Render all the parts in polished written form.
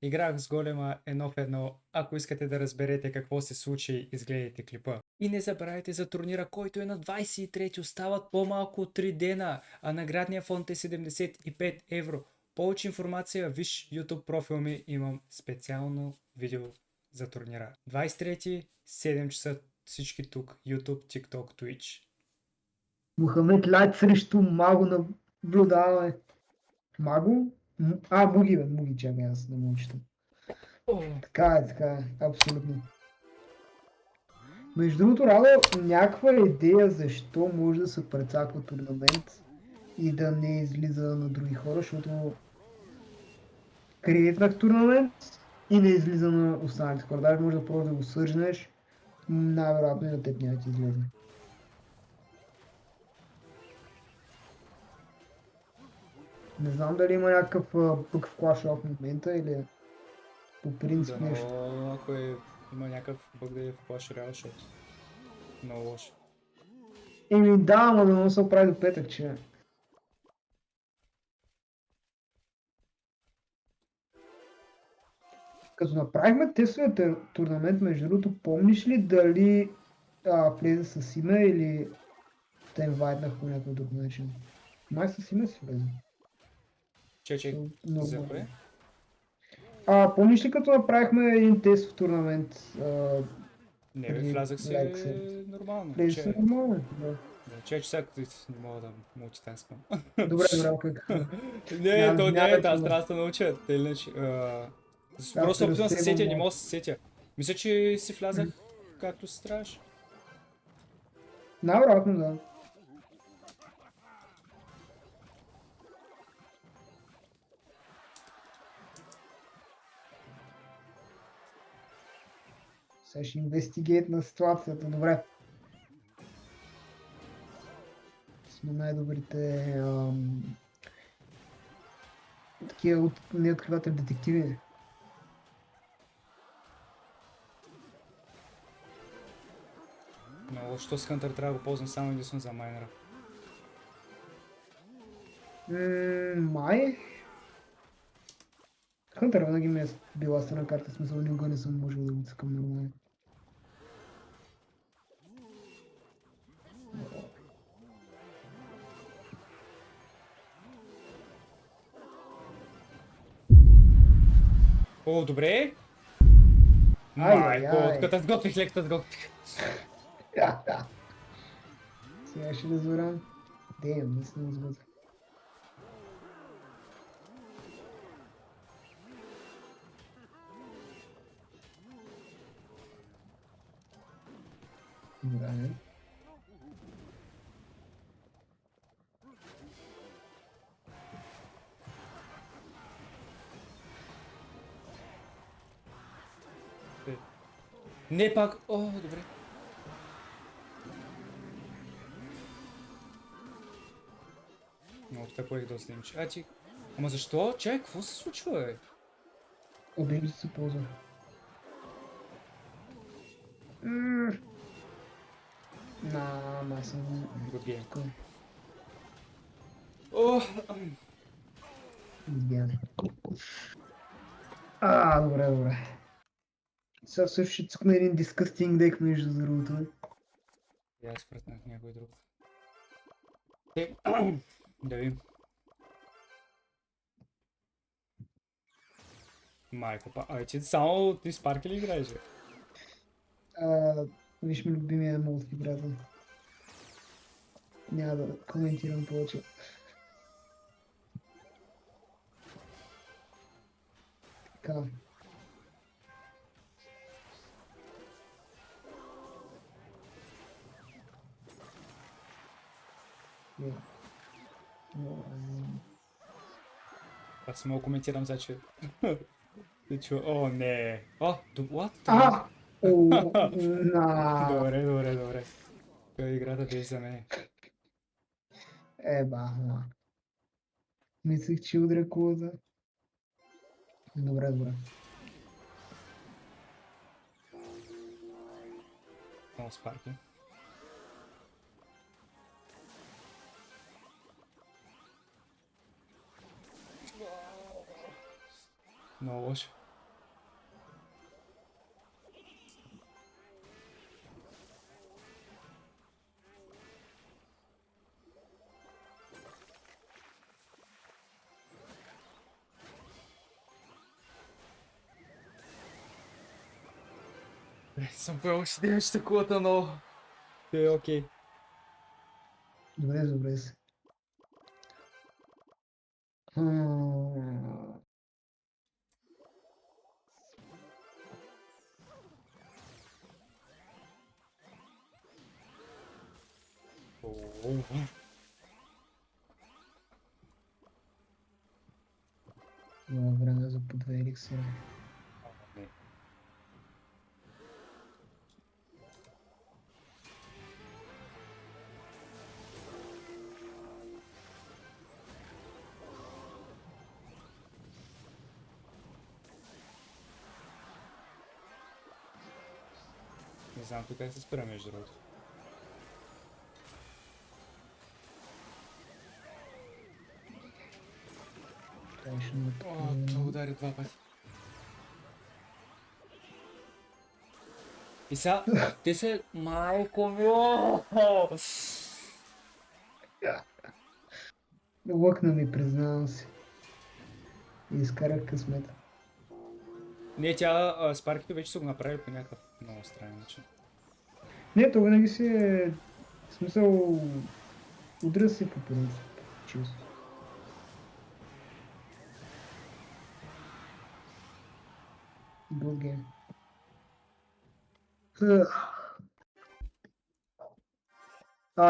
Играх с голема 1 в 1. Ако искате да разберете какво се случи, изгледайте клипа. И не забравяйте за турнира, който е на 23-ти. Остават по-малко от 3 дена, а наградният фонд е 75 евро. Повече информация, виж YouTube профил ми, имам специално видео за турнира. 23-ти, 7 часа, всички тук, YouTube, TikTok, Twitch. Мохамед Лайт срещу Маго наблюдаваме. Маго? Муги, бе, Муги, чакай, аз не мога чета. Така е, абсолютно. Между другото, Радо, някаква идея защо може да се прецаква турнамент и да не излиза на други хора, защото креатнах турнамент и не излиза на останалите хора. Даже може да пробваш да го сържнеш, най-вероятно и на теб няма ти излезе. Не знам дали има някакъв бък в Clash Royale в момента или по принцип нещо. Ако има някакъв бък да е в Clash Royale, защото много лошо. Еми да, ама да не се оправи до петък, че. Като направихме тестовия турнамент, между другото, помниш ли дали влезе с име или те инвайтнах по някакъв друг начин? Май с име си влезе. Че, за кое? Помниш ли като направихме един тестов турнамент? Не бе, влязах се нормално. Влезе се нормално, да. Че всяко не мога да мултитаскам. Добре, как? Не, то не е, аз трябва да се науча. Просто опитвам да се сетя, не мога да се сетя. Мисля, че си влязах както се трябваше. Най-вероятно, да. Сега ще инвестигейт на ситуацията, добре. Сме най-добрите такива неоткриватели детективи. Но що с Хънтър трябва да го ползвам само единствено за майнера. Май? Хънтър винаги ми е била страна карта, смисъл никога не съм можел да го цъкам нормално. О, добре. Майко, като сготвих, лекта сготвих. Сега ще разберам. Дем, не съм сготвих. Добре. Не пак. О, добре. Много така поех доста имче. Ти... Ама защо? Чай, какво се случва, бе? Обим се ползва. Ама съм... Good game. Избягане. Добре. Сега също ще цъкна един дискъстинг дек между другото. И аз вратнах някой друг. Да видим. Майко, ти само ти с парки ли играеш? Виж ми любимия мултиплеер. Няма да коментирам повече. Така. Аз мога коментирам за че... О, не. О, what? Добре. Играта ти за мен. Ма. Мислех, че удря кулата. Добре. О, спарки. Много лошо. Добре, съм поел още 9 кулата, но... Е, окей. Добре, добре се. Ам, Оу. Има време за по 2 еликсира. Не. Не знам тук как се спира между другото. Трябваше да О, това удари 2 пъти. И сега, те се... Майко ми, Лъкна ми, признавам се. И изкарах късмета. Не, тя спарките вече са го направили по някакъв много странен начин. Не, то винаги си е... В смисъл... Удря си по принцип. Чисто. Good game.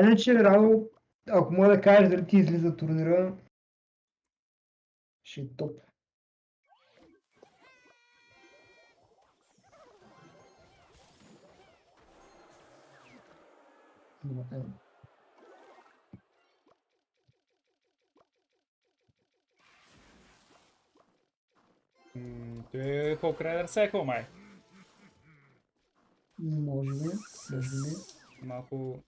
Иначе, Радо, ако мога да кажеш дали ти излиза турнира, ще е топ. Добре. Той е по-край Рсекъл, май. Може би, може би. Малко...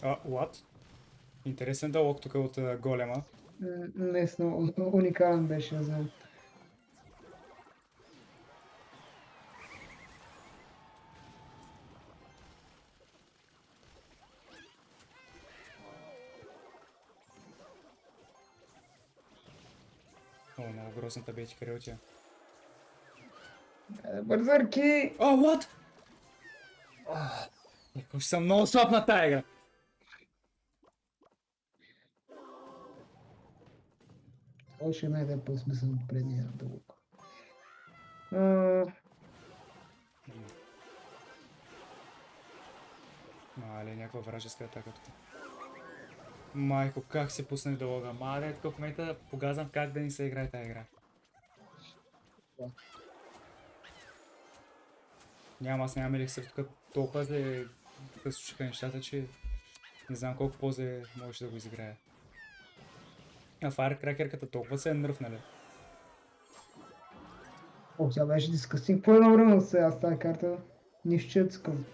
What? Интересен дълъг тук от голема. Наистина, уникален беше, не знам. О, много грозната бейти карелтия. Бързърки! О, what? Ще съм много слаб на тая игра. Още една е по-смислен от предния дълъг. Мале, някаква вражеска атака тук. Майко, как се пуснах дълга? Мале, тук в момента погазвам как да ни се играе тази игра. Да. Няма, аз нямам еликсир тук толкова зле да случиха нещата, че не знам колко по-зле можеше да го изиграя. А фаеркракерката толкова се е нърфнали. О, тя беше дискъстинг по едно време сега с тази карта. Нищо, че цъкам.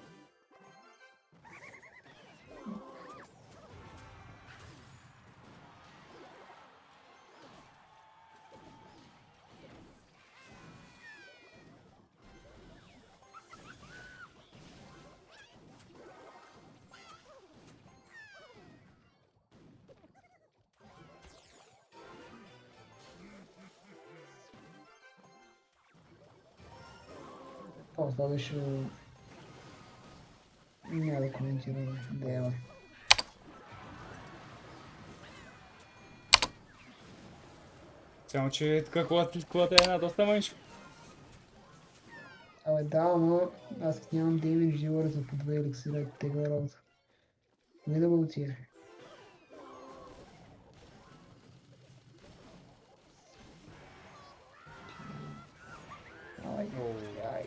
О, това беше... Няма да коментирам. Дева. Само, че тук колата е една доста мъничка. Абе да, ама аз нямам Дейвид Живър за по 2 еликсира и тегла работа. Не да го отиде. Ай, ай, ай.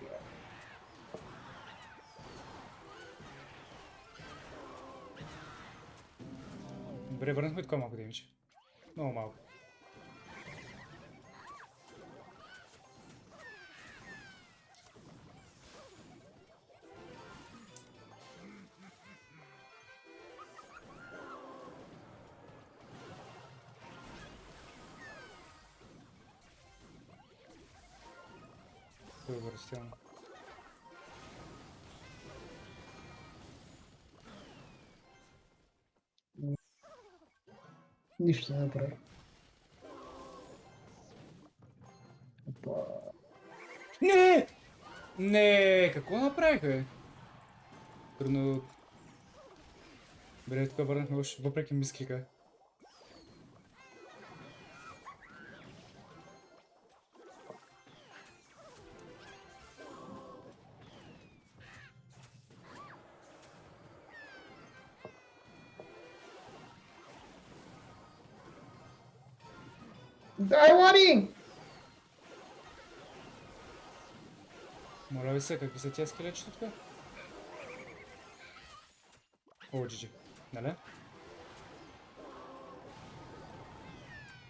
Добре, върнахме такова малко демидж. Много малко. Добре, стилно. Нищо не направи. Опа. Не! Не! Какво направих, бе? Трудно... Добре, тук върнахме още, въпреки мисклика. Дай, Лари! Моля ви се, какви са тия скелечета тук? О, джиджи. Нали?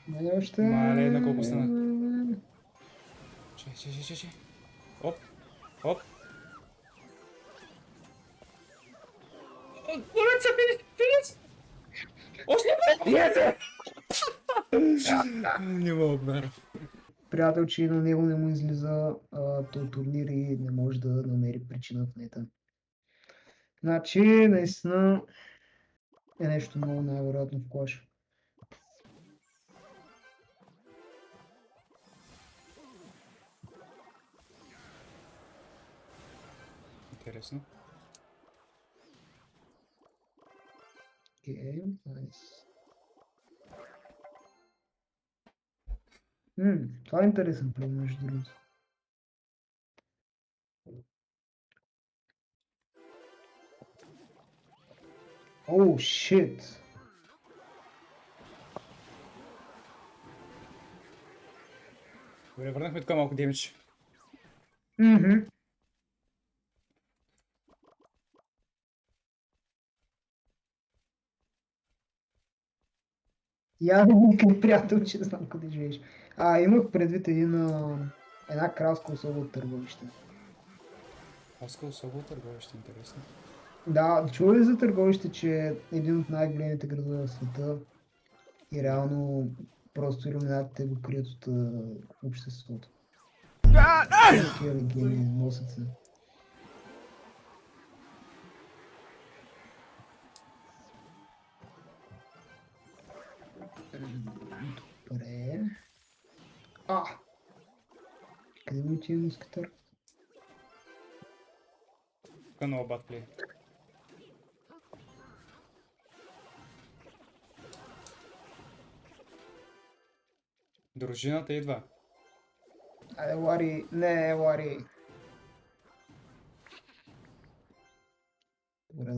Мене още... Мале, на колко стана? Че. Оп. Оп. Моля се, финиш! Още не! Не мога обмера. Приятел, че и на него не му излиза този турнир и не може да намери причина в нета. Значи, наистина е нещо много най-вероятно в Clash. Интересно. Окей, найс. Това е интересен плей, между другото. Оу, шит! Добре, върнахме тук малко демидж. Мгм. Я не никой приятел, че знам къде живееш. Имах предвид една кралска особа от търговище. Оска особо търговище, интересно. Да, чува ли за търговище, че е един от най-големите градове в света и реално просто иллюминатите го крият от обществото. Такива легенди носят се. Добре. Къде ми отива мускатър? Тук е много бат плей. Дружината идва. Айде, Лари, не, Лари. Добре.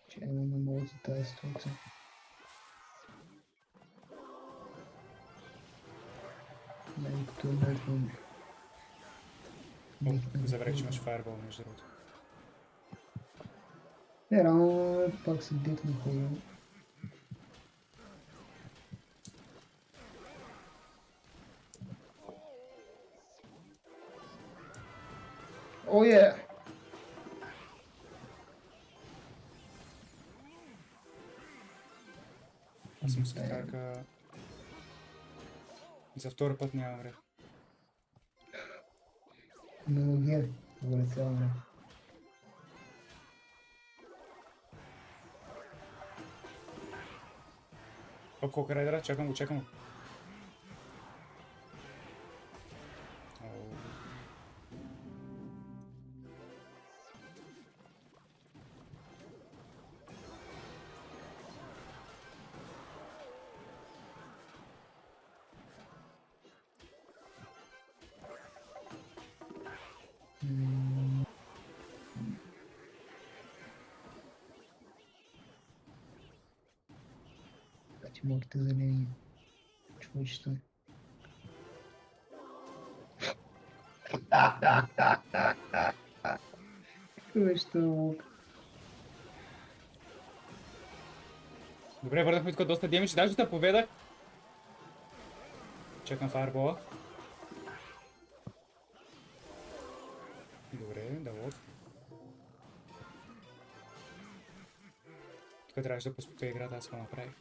Че имаме много за тази ситуация. Не, като бихме... Забравих, че имаш фаербол, между другото. Рано пак се дихме хора. О, е! Аз съм скакака... За втори път нямам ред. Аналогия. Добре, цяла мрак. Оп, колко райдера, чакам го. Моите зелени човечета. Човечета лук. Добре, върнахме тук доста демидж, даже да победах. Чекам фаербола. Добре, да лот. Тук трябваше да поспука играта, аз го направих.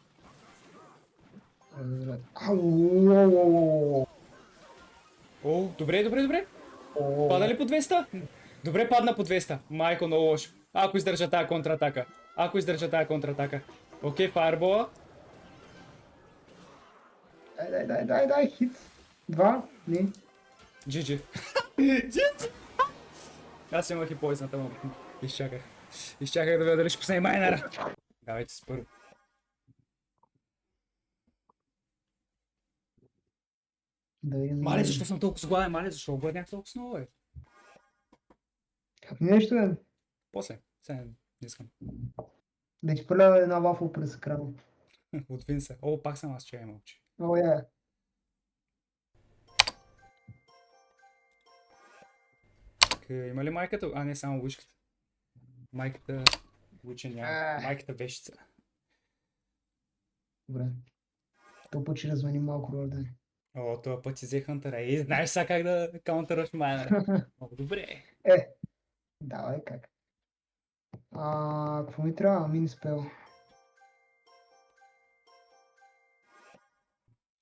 Ау. О, добре, добре, добре. О, Пада ли по 200? Добре, падна по 200. Майко, много лошо. Ако издържа тая контратака. Ако издържа тая контратака. Окей, фаербола. дай, хит. 2, не. GG. Аз имах и поизната, но изчаках. Изчаках да видя дали ще пусне майнера. Давайте с първо. Да видим. Мале, защо съм толкова сгладен? Мале, защо обърнях толкова с много, бе? Как нещо е? После. Сега не искам. Да ти пърля една вафла през екрана. От Винса. О, пак съм аз, че я мълчи. О, я. Има ли майката? А, не, само вишката. Майката... Луче няма. Майката вещица. Добре. То път ще развани малко рода. О, това път си взе хънтера. Ей, знаеш сега как да каунтърваш майнера. Много добре. Давай, как? Какво ми трябва? Мини спел.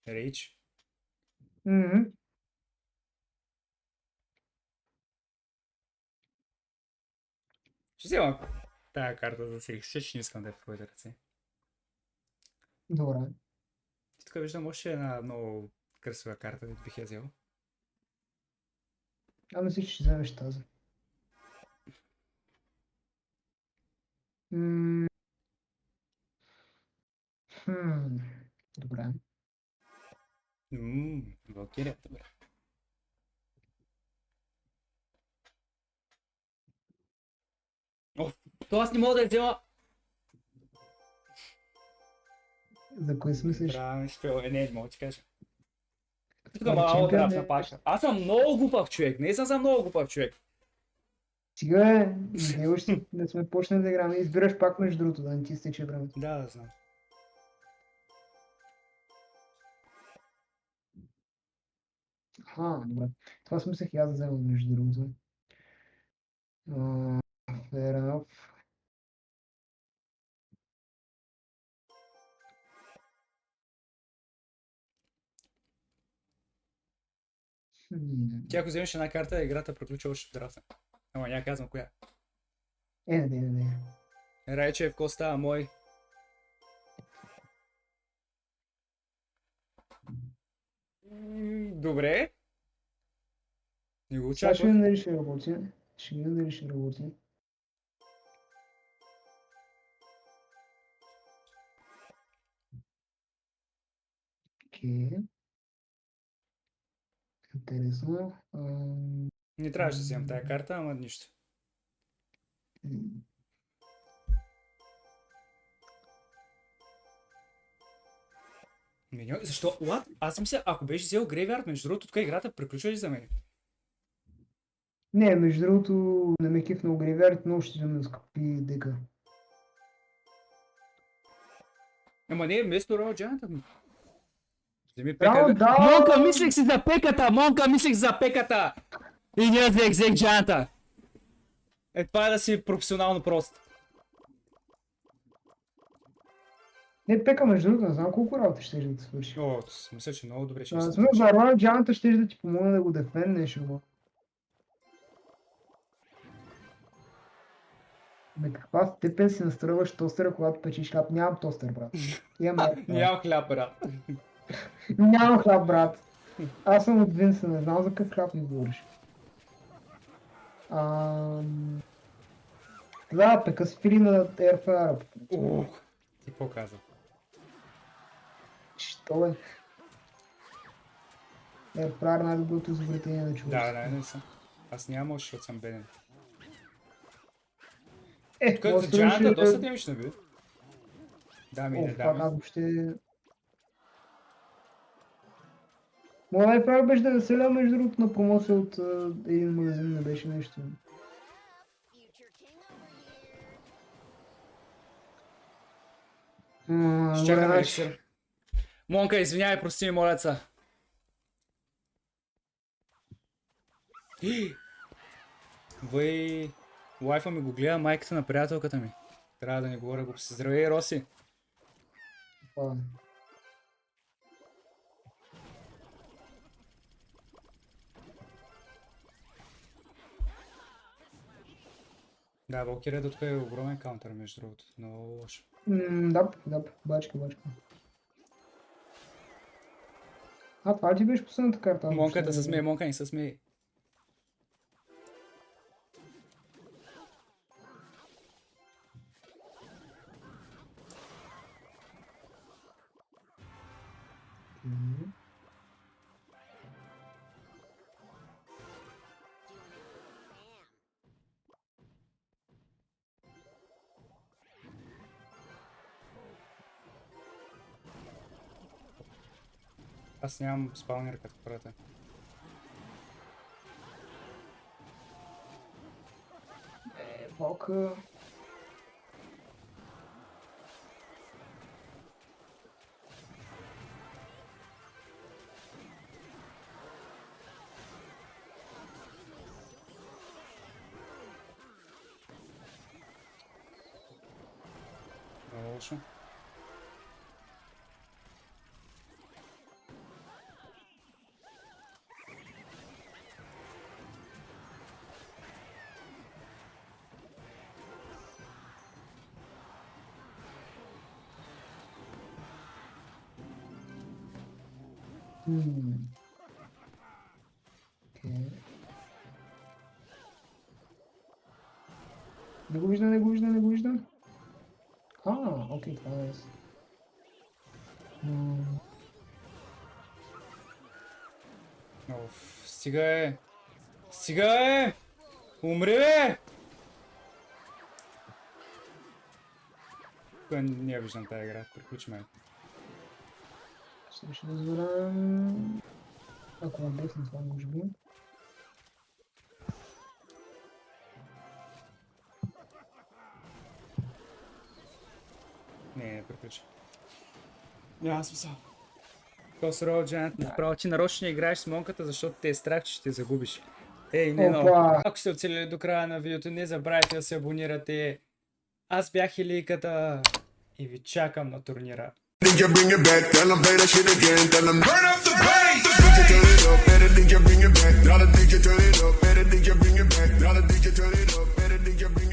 Рейдж. Ще взема тая карта за всеки. Ще не искам да е в твоите ръце. Добре. И тук виждам още една много красива карта, да бих я взел. Мисля, че ще вземеш тази. Добре. Валкирия, добре. О, то аз не мога да я взема. За кой смислиш? Правилно спел. Не мога да ти кажа. Тук Ама малко чемпион драфна не е пака. Аз съм много глупав човек. Не съм за много глупав човек. Сега ние още не сме почнали да играме. Избираш пак между другото, да не ти стече времето. Да, знам. Добре. Това смислях и аз да вземам между другото. Fair enough. Ти ако вземеш една карта, играта приключва още в драфта. Ама няма казвам коя. Не. Райчев, ко става мой? Добре. Не го Сега ще очаквах. видим дали ще работи. Ще видим дали ще работи. Окей. Интересно. Не трябваше да вземам тая карта, ама нищо. Защо? What? Аз мисля, ако беше взел Грейвярд, между другото, тук играта приключва ли за мен? Не, между другото, не ме кефна Грейвярд, но ще взема скъпи дека. Ама не, вместо Роял Джайанта. Вземи Браво, пеката. да! Монка, мислех си за пеката! Монка, мислех за пеката! И не взех Джайанта! Това е да си професионално прост. Не, пека между другото, не знам колко работа ще да свърши. О, мисля, че много добре ще се Смисъл, за Роял Джанта ще да ти помогне да го дефенднеш, ама. Каква степен си настройваш тостера, когато печеш хляб? Нямам тостер, брат. Нямам хляб, брат. Нямам хляб, брат. Аз съм от Винса, не знам за какъв хляб ми говориш. Да, пека си фили на Airfryer. Ти какво каза? Що е? Airfryer най-доброто изобретение на човека. Да, не съм. Аз нямам още, защото съм беден. Тук може за да Джайанта ще- доста темична бе. Дами и не пак дами. аз въобще... Моя Airfryer беше да населя между другото на промоция от един магазин, не беше нещо. Ще чакаме еликсир. Монка, извинявай, прости ми, моля се. Въй... Лайфа ми го гледа майката на приятелката ми. Трябва да не говоря глупости. Здравей, Роси. Да, Валкирия тук е огромен каунтър, между другото. Много лошо. Да, бачка. Това ли ти беше последната карта? Аз въобще Монката не се знам. смее, Монка не се смее. Мгм. Аз нямам спаунер като хората. Валка. Много лошо. Окей. Не го виждам. Окей, това е. Оф, Стига е! Умри, бе! Тук не я виждам тази игра, приключваме. Ще разберем. Ако отдесна това, може би. Не приключи. Няма смисъл. Cross Road Giant, направо ти нарочно играеш с монката, защото те е страх, че ще загубиш. Ей, не, но Опа! ако сте оцелили до края на видеото, не забравяйте да се абонирате. Аз бях Илийката и ви чакам на турнира. DJ bring it back, tell them play that shit again, tell them turn up the bass. DJ turn it up, better DJ bring it back. Now the DJ turn it up, better DJ bring it back. Now the DJ turn it up, better DJ bring it back.